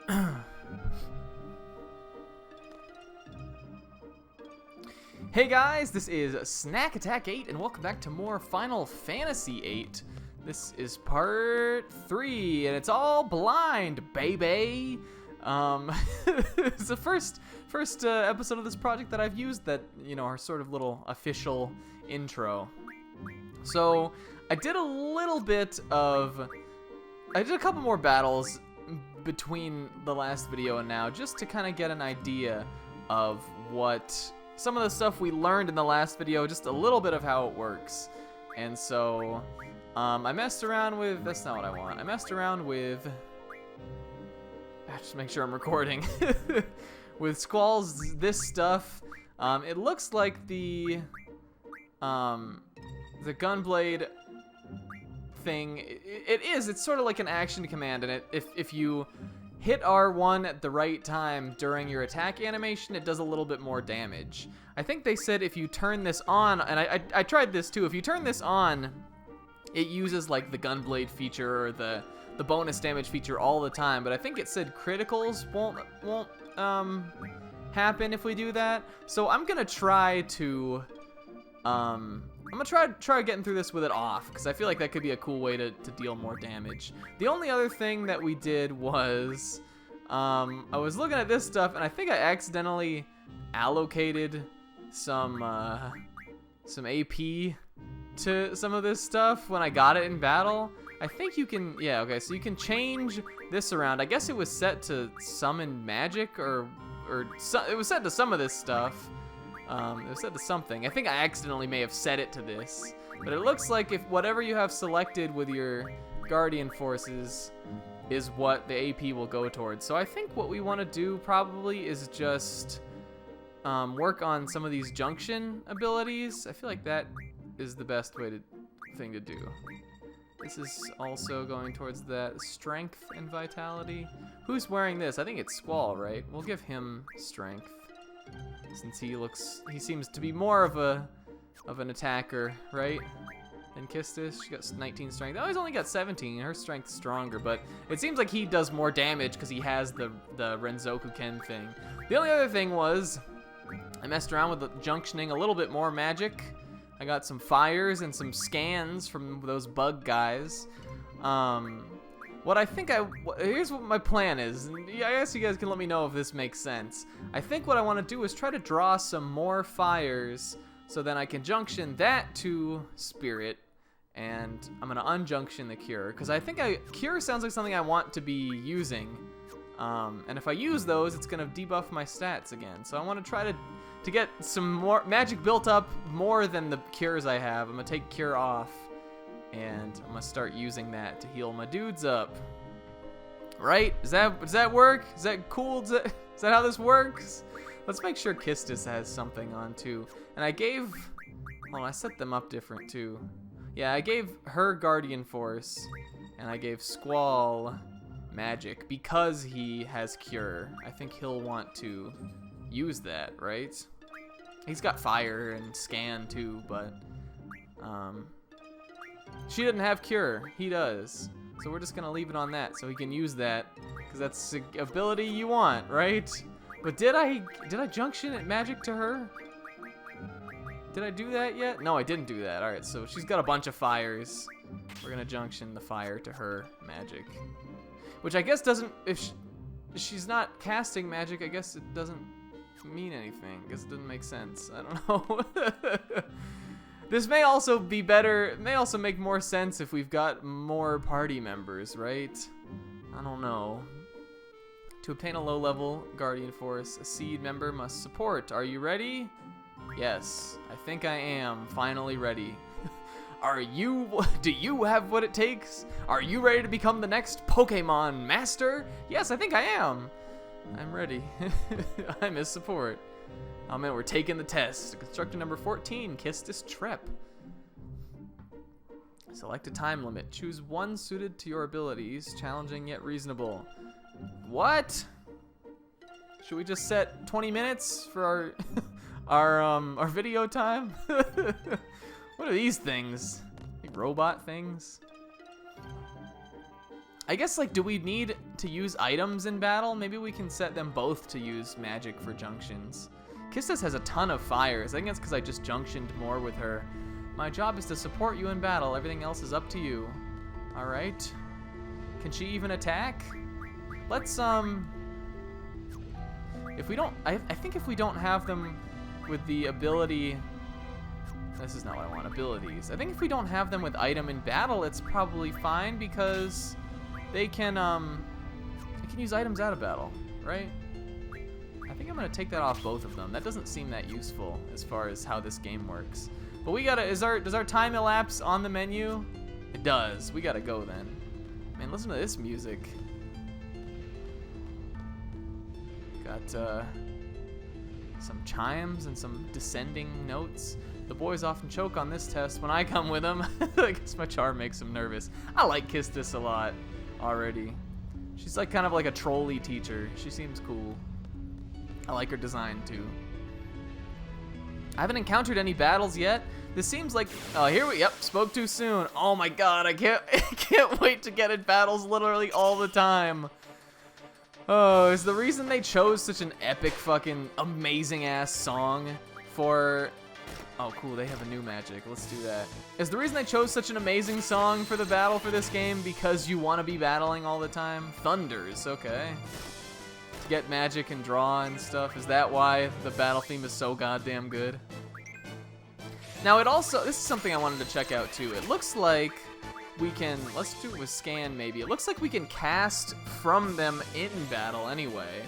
Hey guys, this is Snack Attack 8, and welcome back to more Final Fantasy 8. This is part 3, and it's all blind, baby. It's the first episode of this project that I've used that, you know, our sort of little official intro. So I did a couple more battles between the last video and now, just to kind of get an idea of what some of the stuff we learned in the last video, just a little bit of how it works. And so I messed around with, that's not what I want. I messed around with, just make sure I'm recording, with Squall's this stuff. It looks like the gunblade thing, it's sort of like an action command, and if you hit R1 at the right time during your attack animation, it does a little bit more damage. I think they said if you turn this on, and I tried this too, if you turn this on, it uses like the gunblade feature or the bonus damage feature all the time, but I think it said criticals won't happen if we do that. So I'm gonna try to try getting through this with it off, because I feel like that could be a cool way to deal more damage. The only other thing that we did was, I was looking at this stuff, and I think I accidentally allocated some AP to some of this stuff when I got it in battle. I think you can, yeah, okay, so you can change this around. I guess it was set to summon magic, it was set to some of this stuff. It was set to something. I think I accidentally may have set it to this. But it looks like if whatever you have selected with your Guardian Forces is what the AP will go towards. So I think what we want to do probably is just work on some of these junction abilities. I feel like that is the best thing to do. This is also going towards that strength and vitality. Who's wearing this? I think it's Squall, right? We'll give him strength, since he seems to be more of an attacker, right? Than Kistis. She got 19 strength. Oh, he's only got 17. Her strength's stronger, but it seems like he does more damage because he has the Renzoku Ken thing. The only other thing was I messed around with the junctioning a little bit more magic. I got some fires and some scans from those bug guys. Here's what my plan is. I guess you guys can let me know if this makes sense. I think what I want to do is try to draw some more fires, so then I can junction that to Spirit, and I'm gonna unjunction the Cure, because I think Cure sounds like something I want to be using. And if I use those, it's gonna debuff my stats again. So I want to try to get some more magic built up more than the cures I have. I'm gonna take Cure off, and I'm gonna start using that to heal my dudes up. Right? Does that work? Is that cool? Is that how this works? Let's make sure Kistis has something on too. And I set them up different too. Yeah, I gave her Guardian Force, and I gave Squall magic because he has Cure. I think he'll want to use that, right? He's got fire and scan too, but she didn't have Cure. He does. So we're just gonna leave it on that so he can use that, because that's the ability you want, right? But did I junction it magic to her? Did I do that yet? No, I didn't do that. All right, so she's got a bunch of fires. We're gonna junction the fire to her magic, which I guess doesn't, if she's not casting magic, I guess it doesn't mean anything, because it doesn't make sense. I don't know. This may also be better, it may also make more sense if we've got more party members, right? I don't know. To obtain a low-level Guardian Force, a seed member must support. Are you ready? Yes, I think I am finally ready. Do you have what it takes? Are you ready to become the next Pokemon Master? Yes, I think I am. I'm ready. I'm his support. Oh man, we're taking the test. Constructor number 14, Kistis Trep. Select a time limit. Choose one suited to your abilities, challenging yet reasonable. What? Should we just set 20 minutes for our video time? What are these things? Like robot things? I guess, like, do we need to use items in battle? Maybe we can set them both to use magic for junctions. Kistis has a ton of fires. I think it's because I just junctioned more with her. My job is to support you in battle. Everything else is up to you. All right. Can she even attack? Let's, if we don't, I think if we don't have them with the ability, this is not what I want, abilities. I think if we don't have them with item in battle, it's probably fine because they can use items out of battle, right? I think I'm gonna take that off both of them. That doesn't seem that useful as far as how this game works. But we gotta, does our time elapse on the menu? It does. We gotta go then. Man, listen to this music. Got some chimes and some descending notes. The boys often choke on this test when I come with them. I guess my charm makes them nervous. I like Kistis a lot already. She's like kind of like a trolley teacher. She seems cool. I like her design too. I haven't encountered any battles yet. This seems like, oh, yep, spoke too soon. Oh my god, I can't wait to get in battles literally all the time. Oh, is the reason they chose such an epic fucking amazing ass song for, oh cool, they have a new magic, let's do that. Is the reason they chose such an amazing song for the battle for this game because you want to be battling all the time? Thunders, okay. To get magic and draw and stuff, is that why the battle theme is so goddamn good? Now it also, this is something I wanted to check out too. It looks like we can, let's do it with scan maybe. It looks like we can cast from them in battle anyway.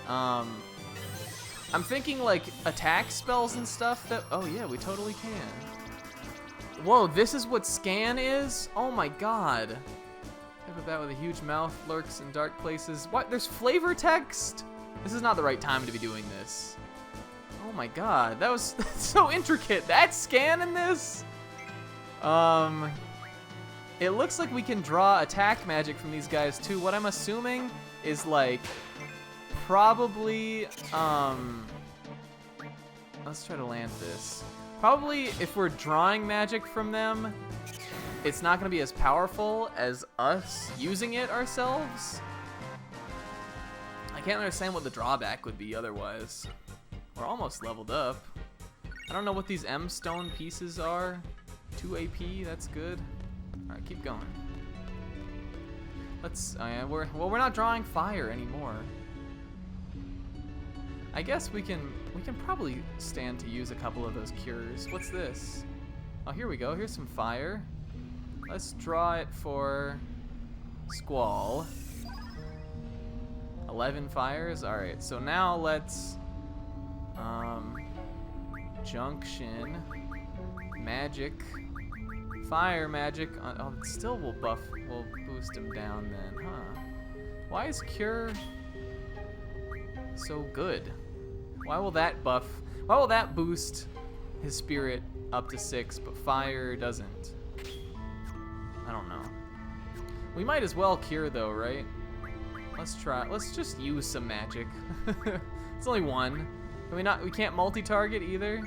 I'm thinking like attack spells and stuff that, oh yeah, we totally can. Whoa, this is what scan is? Oh my god. Type of that with a huge mouth, lurks in dark places. What, there's flavor text? This is not the right time to be doing this. Oh my god, that's so intricate. That's scan in this? It looks like we can draw attack magic from these guys too. What I'm assuming is like probably let's try to land this. Probably if we're drawing magic from them, it's not gonna be as powerful as us using it ourselves. I can't understand what the drawback would be otherwise. We're almost leveled up. I don't know what these M stone pieces are. 2 AP, that's good. Alright, keep going. Let's, we're not drawing fire anymore. I guess we can probably stand to use a couple of those cures. What's this? Oh, here we go. Here's some fire. Let's draw it for Squall. 11 fires. Alright, so now let's junction magic. Fire magic. Oh, it still will boost him down then, huh? Why is cure so good? Why will that boost his spirit up to 6, but fire doesn't? I don't know. We might as well cure though, right? Let's try. Let's just use some magic. It's only one. Can we can't multi-target either.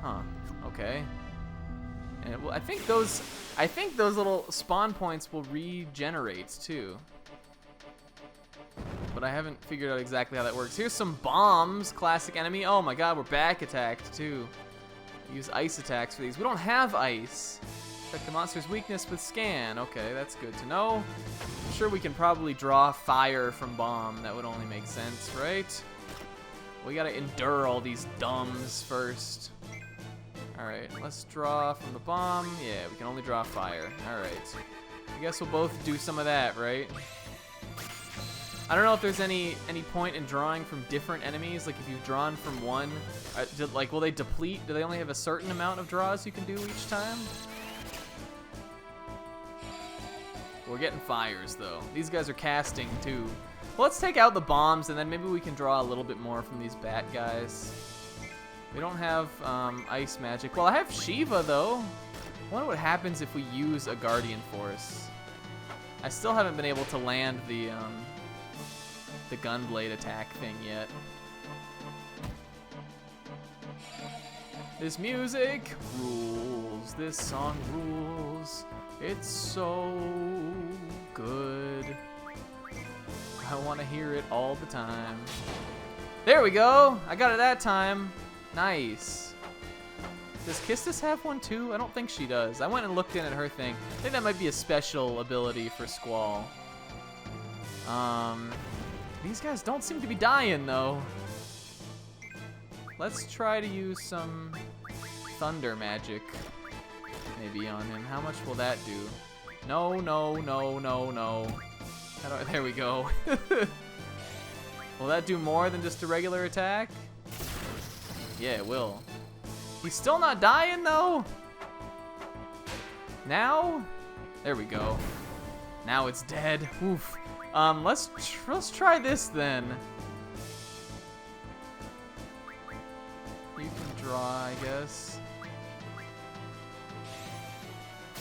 Huh. Okay. And I think those little spawn points will regenerate too. But I haven't figured out exactly how that works. Here's some bombs, classic enemy. Oh my god, we're back attacked too. Use ice attacks for these. We don't have ice. Check the monster's weakness with scan. Okay, that's good to know. I'm sure we can probably draw fire from bomb. That would only make sense, right? We gotta endure all these dumbs first. Alright, let's draw from the bomb. Yeah, we can only draw fire. Alright. I guess we'll both do some of that, right? I don't know if there's any point in drawing from different enemies. Like if you've drawn from one, like will they deplete? Do they only have a certain amount of draws you can do each time? We're getting fires though. These guys are casting too. Well, let's take out the bombs and then maybe we can draw a little bit more from these bat guys. We don't have ice magic. Well, I have Shiva though. I wonder what happens if we use a Guardian Force. I still haven't been able to land the Gunblade attack thing yet. This music rules. This song rules. It's so good. I want to hear it all the time. There we go. I got it that time. Nice. Does Kistis have one too? I don't think she does. I went and looked in at her thing. I think that might be a special ability for Squall. These guys don't seem to be dying though. Let's try to use some thunder magic maybe on him. How much will that do? No, no, no, no, no. There we go. Will that do more than just a regular attack? Yeah, it will. He's still not dying though. Now? There we go. Now it's dead. Oof. Let's try this then. You can draw, I guess.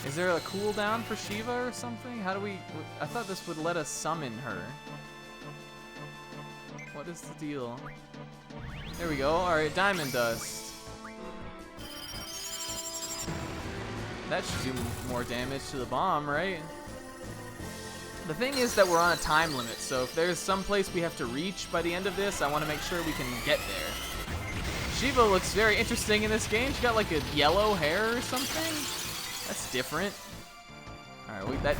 Is there a cooldown for Shiva or something? How do we... I thought this would let us summon her. What is the deal? There we go. Alright, Diamond Dust. That should do more damage to the bomb, right? The thing is that we're on a time limit, so if there's some place we have to reach by the end of this, I want to make sure we can get there. Shiva looks very interesting in this game. She got like a yellow hair or something. That's different. Alright, that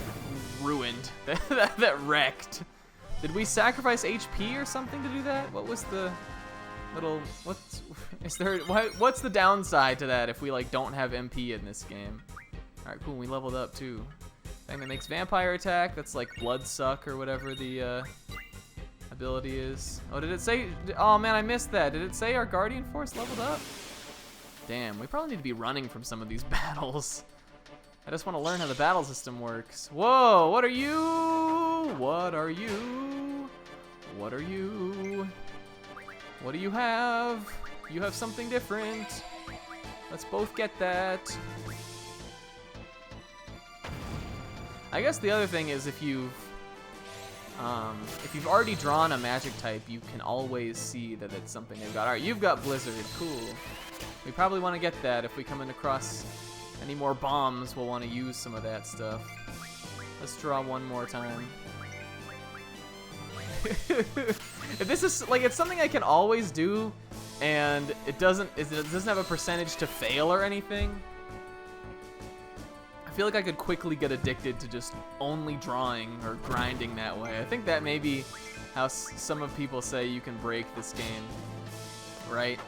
ruined. that wrecked. Did we sacrifice HP or something to do that? What was the little... What's the downside to that if we like don't have MP in this game? Alright, cool. We leveled up too. Thing that makes vampire attack. That's like blood suck or whatever the ability is. Oh, did it say... Oh man, I missed that. Did it say our Guardian Force leveled up? Damn, we probably need to be running from some of these battles. I just want to learn how the battle system works. Whoa, what are you? What are you? What are you? What do you have? You have something different. Let's both get that. I guess the other thing is if you've already drawn a magic type, you can always see that it's something they've got. All right, you've got Blizzard. Cool. We probably want to get that if we come across any more bombs. We'll want to use some of that stuff. Let's draw one more time. This is like it's something I can always do, and it doesn't have a percentage to fail or anything. I feel like I could quickly get addicted to just only drawing or grinding that way. I think that may be how some of people say you can break this game, right?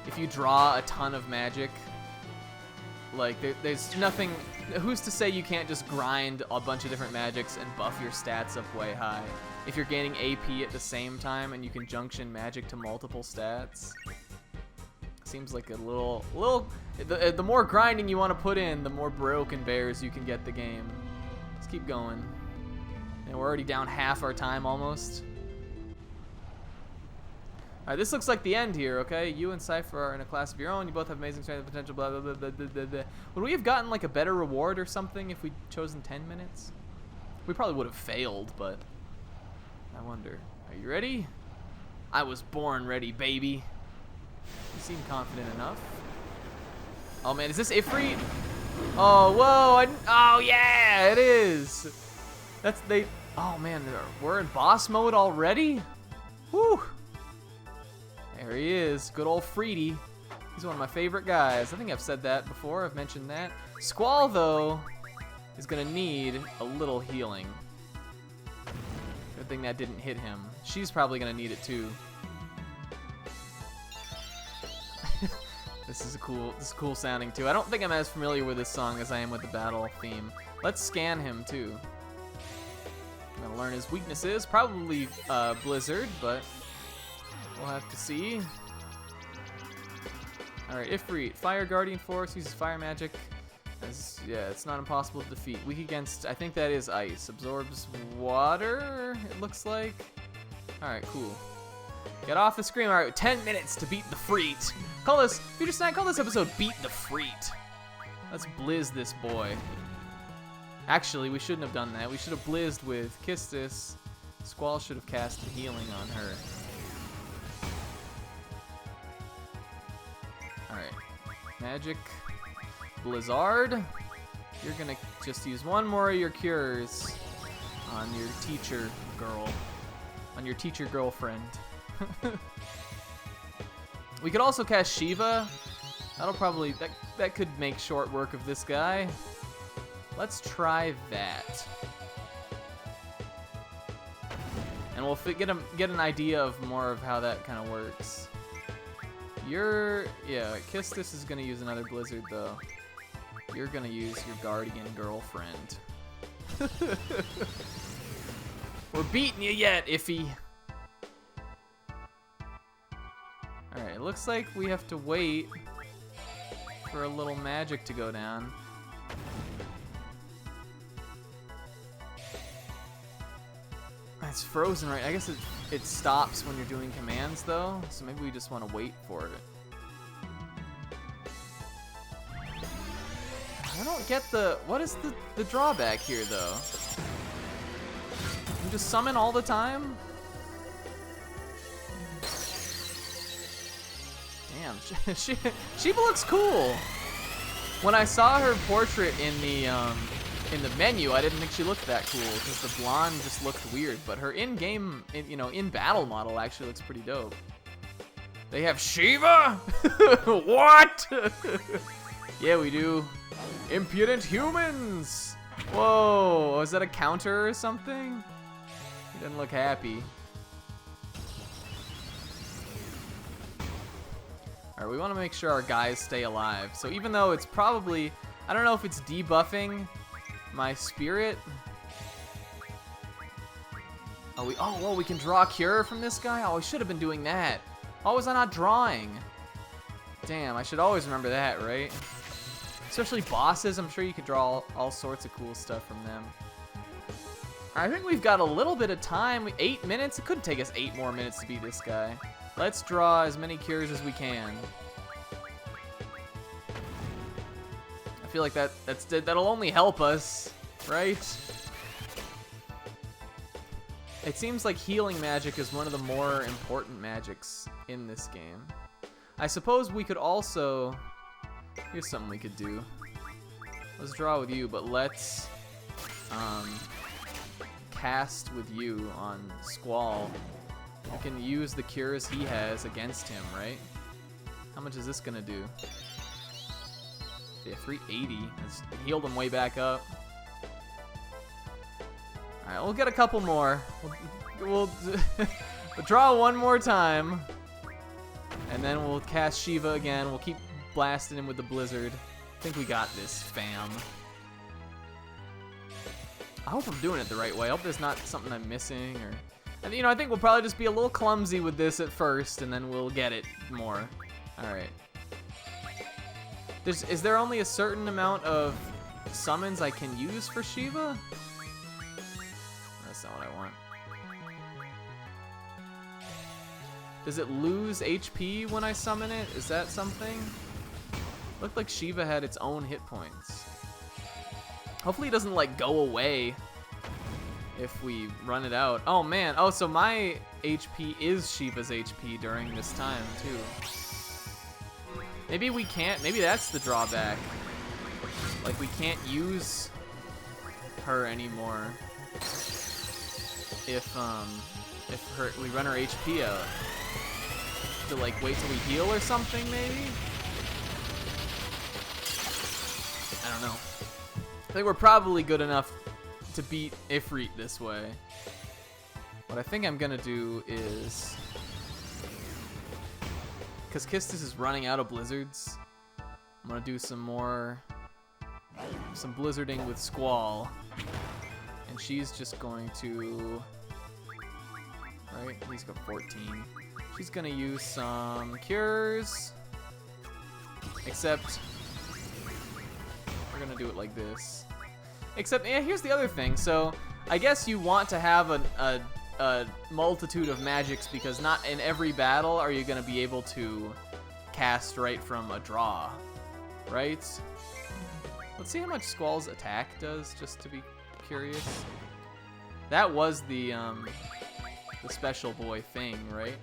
If you draw a ton of magic, like there's nothing. Who's to say you can't just grind a bunch of different magics and buff your stats up way high? If you're gaining AP at the same time and you can junction magic to multiple stats. Seems like a little the more grinding you want to put in, the more broken bears you can get the game. Let's keep going. And we're already down half our time almost. Alright, this looks like the end here, okay? You and Cypher are in a class of your own. You both have amazing strength and potential, blah, blah, blah, blah, blah, blah. Would we have gotten like a better reward or something if we'd chosen 10 minutes? We probably would have failed, but I wonder. Are you ready? I was born ready, baby. You seem confident enough. Oh man, is this Ifrit? Oh, whoa, oh yeah, it is. Oh man, we're in boss mode already? Whew. There he is, good old Freety. He's one of my favorite guys. I think I've said that before, I've mentioned that. Squall though, is gonna need a little healing. Good thing that didn't hit him. She's probably gonna need it too. This is cool sounding too. I don't think I'm as familiar with this song as I am with the battle theme. Let's scan him too. I'm gonna learn his weaknesses. Probably Blizzard, but we'll have to see. Alright, Ifrit. Fire Guardian Force, uses fire magic. Yeah, it's not impossible to defeat. Weak against, I think that is ice. Absorbs water, it looks like. Alright, cool. Get off the screen. Alright, 10 minutes to beat the Freet. Call this, Future Snack, call this episode Beat the Freet. Let's blizz this boy. Actually, we shouldn't have done that. We should have blizzed with Kistis. Squall should have cast healing on her. Alright. Magic Blizzard. You're gonna just use one more of your cures on your teacher girl. On your teacher girlfriend. We could also cast Shiva. That'll probably, that could make short work of this guy. Let's try that. And we'll get an idea of more of how that kind of works. Yeah, Kistis is gonna use another Blizzard though. You're gonna use your Guardian girlfriend. We're beating you yet, Iffy. Alright, it looks like we have to wait for a little magic to go down. It's frozen, right? I guess it stops when you're doing commands, though, so maybe we just want to wait for it. I don't get what is the drawback here, though? You just summon all the time? Damn, Shiva looks cool. When I saw her portrait in the menu, I didn't think she looked that cool because the blonde just looked weird. But her in-game, in-battle model actually looks pretty dope. They have Shiva? What? Yeah, we do. Impudent humans. Whoa, is that a counter or something? He doesn't look happy. Alright, we want to make sure our guys stay alive. So even though it's probably, I don't know if it's debuffing my spirit. Oh, we can draw a cure from this guy? Oh, we should have been doing that. Why was I not drawing? Damn, I should always remember that, right? Especially bosses, I'm sure you could draw all sorts of cool stuff from them. I think we've got a little bit of time. 8 minutes? It could take us 8 more minutes to beat this guy. Let's draw as many cures as we can. I feel like that'll only help us, right? It seems like healing magic is one of the more important magics in this game. I suppose we could also... Here's something we could do. Let's draw with you, but let's cast with you on Squall. We can use the cures he has against him, right? How much is this gonna do? Yeah, 380. It's healed him way back up. Alright, we'll get a couple more. We'll draw one more time. And then we'll cast Shiva again. We'll keep blasting him with the Blizzard. I think we got this, fam. I hope I'm doing it the right way. I hope there's not something I'm missing or... And, I think we'll probably just be a little clumsy with this at first, and then we'll get it more. Alright. Is there only a certain amount of summons I can use for Shiva? That's not what I want. Does it lose HP when I summon it? Is that something? Looked like Shiva had its own hit points. Hopefully it doesn't, like, go away if we run it out. Oh, man. Oh, so my HP is Shiva's HP during this time, too. Maybe we can't. Maybe that's the drawback. Like, we can't use her anymore if we run her HP out. To, like, wait till we heal or something, maybe? I don't know. I think we're probably good enough to beat Ifrit this way. What I think I'm gonna do is, because Kistis is running out of blizzards, I'm gonna do some blizzarding with Squall, and she's just going to, right? He's got 14. She's gonna use some cures, except we're gonna do it like this. Except, yeah, here's the other thing. So, I guess you want to have a multitude of magics because not in every battle are you going to be able to cast right from a draw, right? Let's see how much Squall's attack does, just to be curious. That was the special boy thing, right?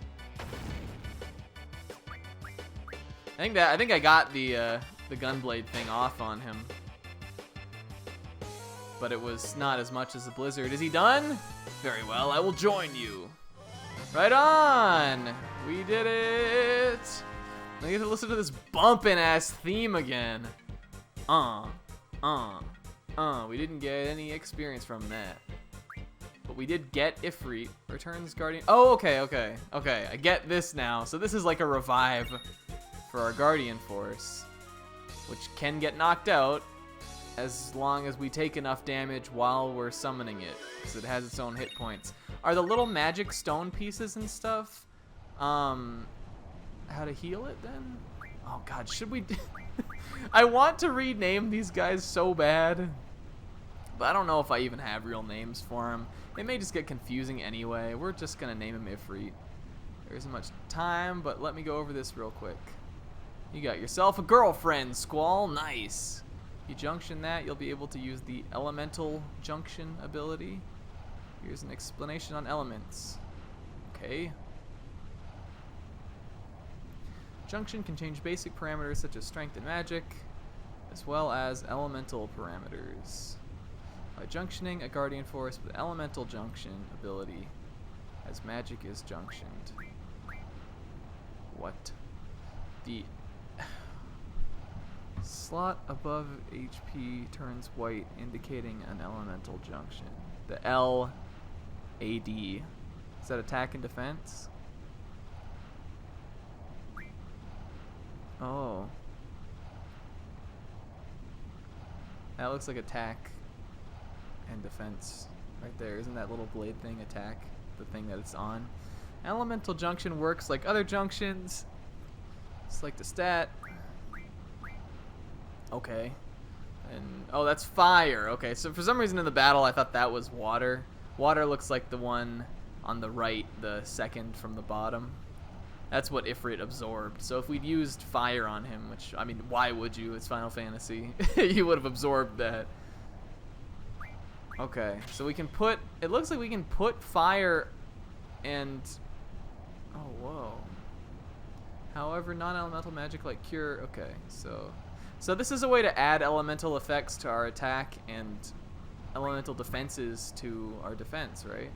I think I got the the gunblade thing off on him. But it was not as much as the blizzard. Is he done? Very well, I will join you. Right on! We did it! I get to listen to this bumpin' ass theme again. We didn't get any experience from that. But we did get Ifrit. Returns Guardian. Oh, okay. I get this now. So this is like a revive for our Guardian Force, which can get knocked out as long as we take enough damage while we're summoning it, because it has its own hit points. Are the little magic stone pieces and stuff, how to heal it then? Oh god, should we I want to rename these guys so bad, but I don't know if I even have real names for them. It may just get confusing anyway. We're just gonna name him Ifrit. There isn't much time, but let me go over this real quick. You got yourself a girlfriend, Squall. Nice. You junction that, you'll be able to use the elemental junction ability. Here's an explanation on elements. Okay. Junction can change basic parameters such as strength and magic, as well as elemental parameters. By junctioning a Guardian Force with elemental junction ability, as magic is junctioned. What? The slot above HP turns white, indicating an elemental junction. The LAD. Is that attack and defense? Oh. That looks like attack and defense right there. Isn't that little blade thing attack? The thing that it's on? Elemental junction works like other junctions. It's like the stat. Okay. And oh, that's fire. Okay, so for some reason in the battle I thought that was water. Water looks like the one on the right, the second from the bottom. That's what Ifrit absorbed. So if we'd used fire on him, which, I mean, why would you? It's Final Fantasy. You would have absorbed that. Okay, so we can put, it looks like we can put fire and, oh, whoa. However, non-elemental magic like cure, okay, so this is a way to add elemental effects to our attack and elemental defenses to our defense, right?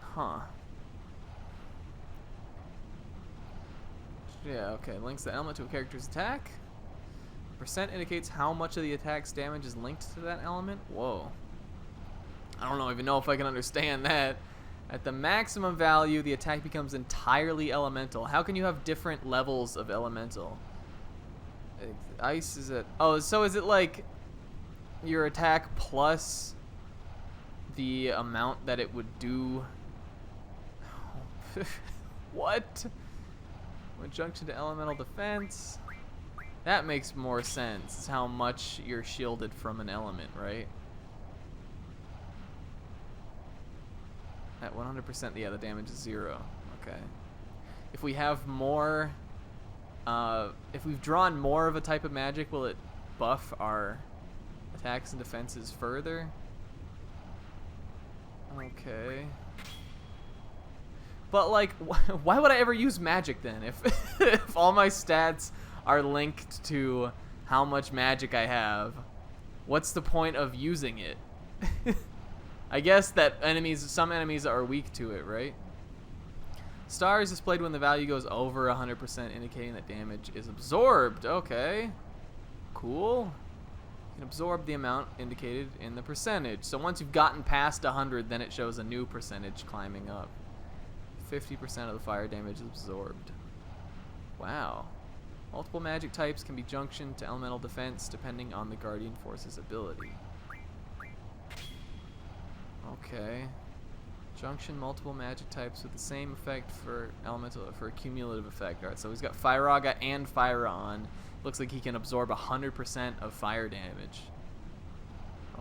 Huh. Yeah, okay. Links the element to a character's attack. Percent indicates how much of the attack's damage is linked to that element. Whoa. I don't even know if I can understand that. At the maximum value, the attack becomes entirely elemental. How can you have different levels of elemental? Ice is at... Oh, so is it like your attack plus the amount that it would do? What? When junction to elemental defense. That makes more sense. It's how much you're shielded from an element, right? At 100%, yeah, the damage is 0. Okay. If we have more, if we've drawn more of a type of magic, will it buff our attacks and defenses further? Okay. But like, why would I ever use magic then? If all my stats are linked to how much magic I have, what's the point of using it? I guess that some enemies are weak to it, right? Star is displayed when the value goes over 100%, indicating that damage is absorbed. Okay, cool. You can absorb the amount indicated in the percentage. So once you've gotten past 100, then it shows a new percentage climbing up. 50% of the fire damage is absorbed. Wow. Multiple magic types can be junctioned to elemental defense depending on the Guardian Force's ability. Okay. Junction multiple magic types with the same effect for a cumulative effect. Alright, so he's got Firaga and Fire on. Looks like he can absorb 100% of fire damage.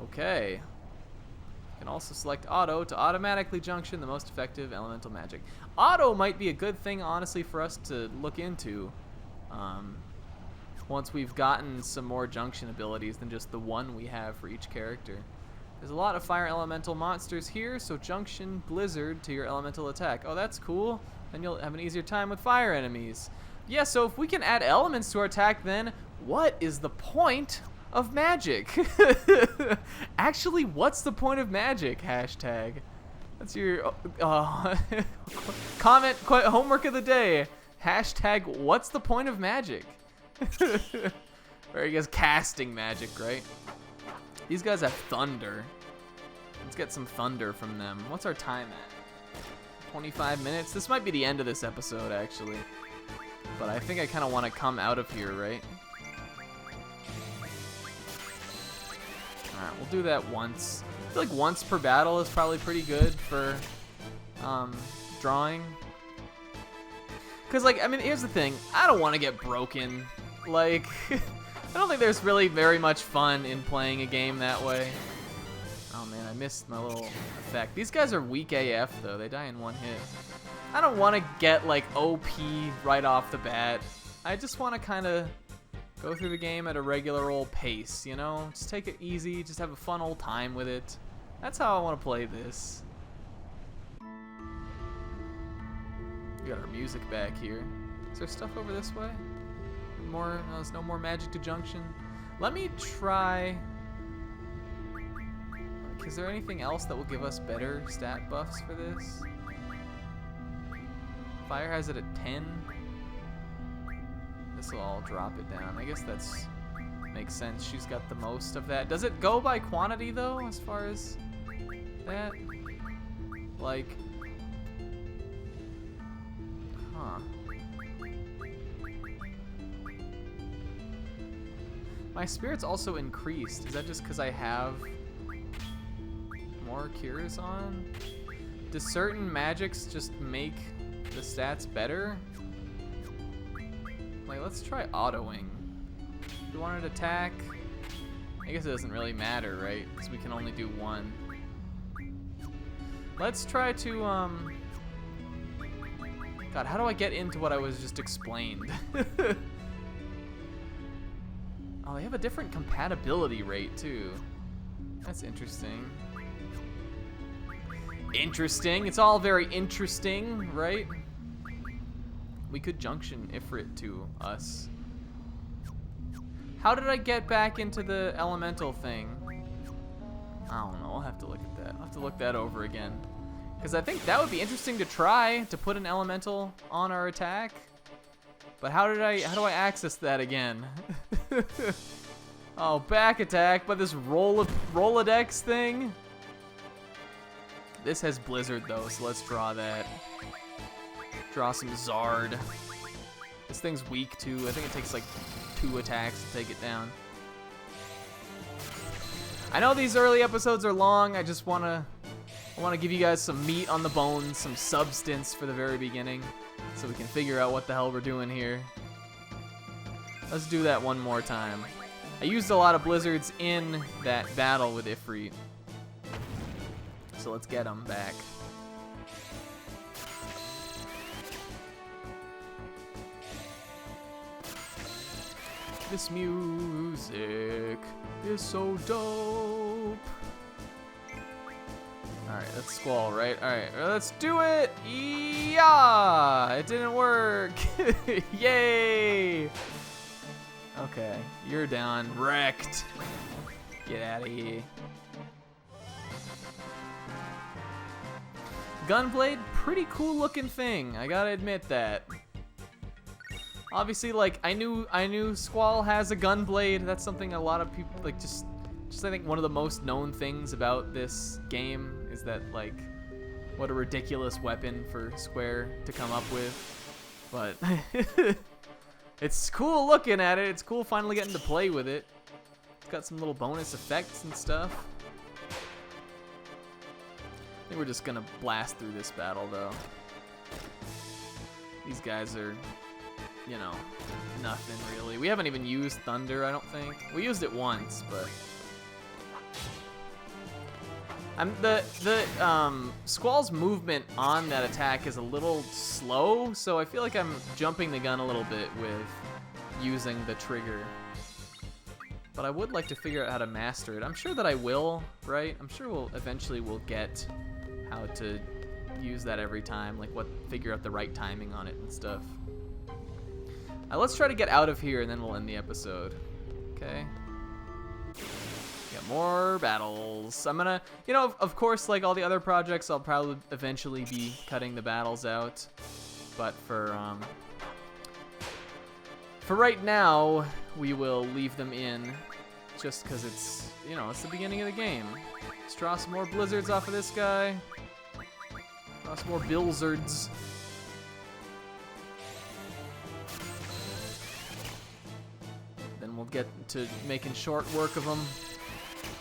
Okay. You can also select Auto to automatically junction the most effective elemental magic. Auto might be a good thing, honestly, for us to look into. Once we've gotten some more junction abilities than just the one we have for each character. There's a lot of fire elemental monsters here, so junction Blizzard to your elemental attack. Oh, that's cool. Then you'll have an easier time with fire enemies. Yeah, so if we can add elements to our attack, then what is the point of magic? Actually, what's the point of magic? Hashtag. That's your comment, homework of the day. Hashtag, what's the point of magic? Or I guess casting magic, right? These guys have thunder. Let's get some thunder from them. What's our time at? 25 minutes? This might be the end of this episode, actually. But I think I kind of want to come out of here, right? Alright, we'll do that once. I feel like once per battle is probably pretty good for drawing. Because, like, I mean, here's the thing. I don't want to get broken. Like, I don't think there's really very much fun in playing a game that way. Oh, man, I missed my little effect. These guys are weak AF, though. They die in one hit. I don't want to get, like, OP right off the bat. I just want to kind of go through the game at a regular old pace, you know? Just take it easy. Just have a fun old time with it. That's how I want to play this. We got our music back here. Is there stuff over this way? More? No, there's no more magic to junction. Let me try. Like, is there anything else that will give us better stat buffs for this? Fire has it at 10. This will all drop it down. I guess that's makes sense. She's got the most of that. Does it go by quantity though, as far as that? Like, huh? My spirit's also increased. Is that just because I have more cures on? Do certain magics just make the stats better? Like, let's try autoing. Do you want an attack? I guess it doesn't really matter, right? Because we can only do one. Let's try to, God, how do I get into what I was just explained? Oh, they have a different compatibility rate, too. That's interesting. Interesting. It's all very interesting, right? We could junction Ifrit to us. How did I get back into the elemental thing? I don't know. I'll have to look at that. I'll have to look that over again. Because I think that would be interesting to try, to put an elemental on our attack. But how do I access that again? Oh, back attack, but this Rolodex thing? This has Blizzard though, so let's draw that. Draw some Zard. This thing's weak too. I think it takes like 2 attacks to take it down. I know these early episodes are long. I just wanna give you guys some meat on the bones, some substance for the very beginning, so we can figure out what the hell we're doing here. Let's do that one more time. I used a lot of Blizzards in that battle with Ifrit, so let's get them back. This music is so dope. Alright, that's Squall, right? Alright, let's do it! Yeah! It didn't work! Yay! Okay, you're down. Wrecked. Get out of here. Gunblade, pretty cool looking thing. I gotta admit that. Obviously, like, I knew Squall has a gunblade. That's something a lot of people, like, just I think one of the most known things about this game is that, like, what a ridiculous weapon for Square to come up with. But it's cool looking at it. It's cool finally getting to play with it. It's got some little bonus effects and stuff. I think we're just gonna blast through this battle, though. These guys are, you know, nothing really. We haven't even used Thunder, I don't think. We used it once, but Squall's movement on that attack is a little slow, so I feel like I'm jumping the gun a little bit with using the trigger. But I would like to figure out how to master it. I'm sure that I will, right? I'm sure we'll eventually get how to use that every time, like figure out the right timing on it and stuff. Let's try to get out of here, and then we'll end the episode. Okay. Got more battles. I'm gonna, you know, of course, like all the other projects, I'll probably eventually be cutting the battles out. But for right now, we will leave them in, just because it's, you know, it's the beginning of the game. Let's draw some more blizzards off of this guy. Draw some more Billzards. Then we'll get to making short work of them.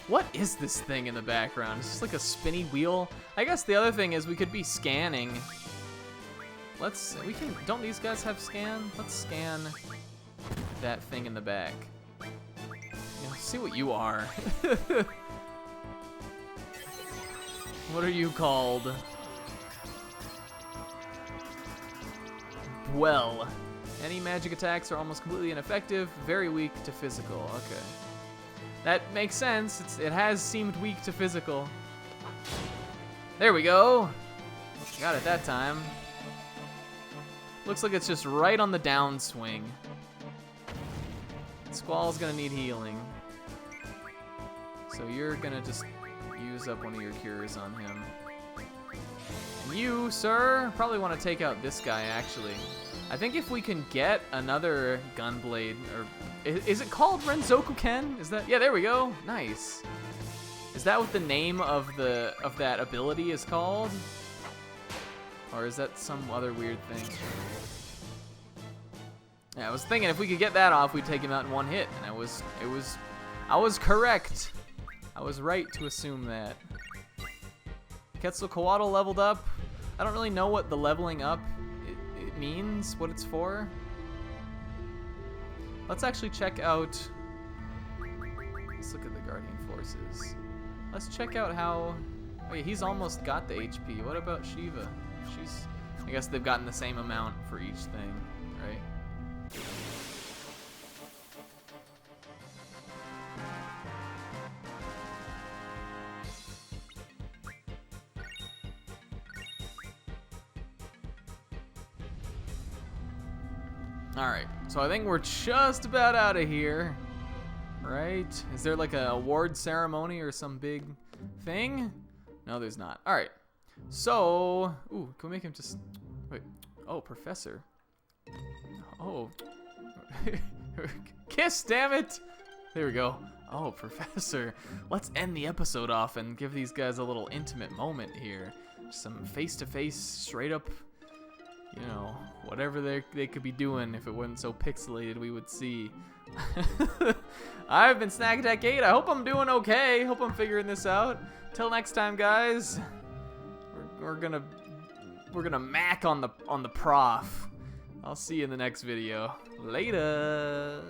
What is this thing in the background? Is this like a spinny wheel? I guess the other thing is we could be scanning. Don't these guys have scan? Let's scan that thing in the back. You know, see what you are. What are you called? Well, any magic attacks are almost completely ineffective, very weak to physical. Okay. That makes sense. It has seemed weak to physical. There we go. Got it that time. Looks like it's just right on the downswing. Squall's gonna need healing. So you're gonna just use up one of your cures on him. And you, sir, probably want to take out this guy, actually. I think if we can get another Gunblade, or is it called Renzoku Ken? Is that, yeah, there we go. Nice. Is that what the name of that ability is called? Or is that some other weird thing? Yeah, I was thinking if we could get that off, we'd take him out in one hit, and I was correct. I was right to assume that. Quetzalcoatl leveled up. I don't really know what the leveling up it means, what it's for. Let's actually check out. Let's look at the Guardian Forces. Let's check out how. Oh yeah, he's almost got the HP. What about Shiva? I guess they've gotten the same amount for each thing, right? Alright, so I think we're just about out of here, right? Is there like a award ceremony or some big thing? No, there's not. Alright, so, ooh, can we make him just, wait, oh, Professor. Oh, kiss, damn it! There we go. Oh, Professor. Let's end the episode off and give these guys a little intimate moment here. Some face-to-face, straight-up, you know, whatever they could be doing if it wasn't so pixelated, we would see. I've been Snack Attack 8. I hope I'm doing okay. Hope I'm figuring this out. Till next time, guys. We're gonna mac on the prof. I'll see you in the next video. Later.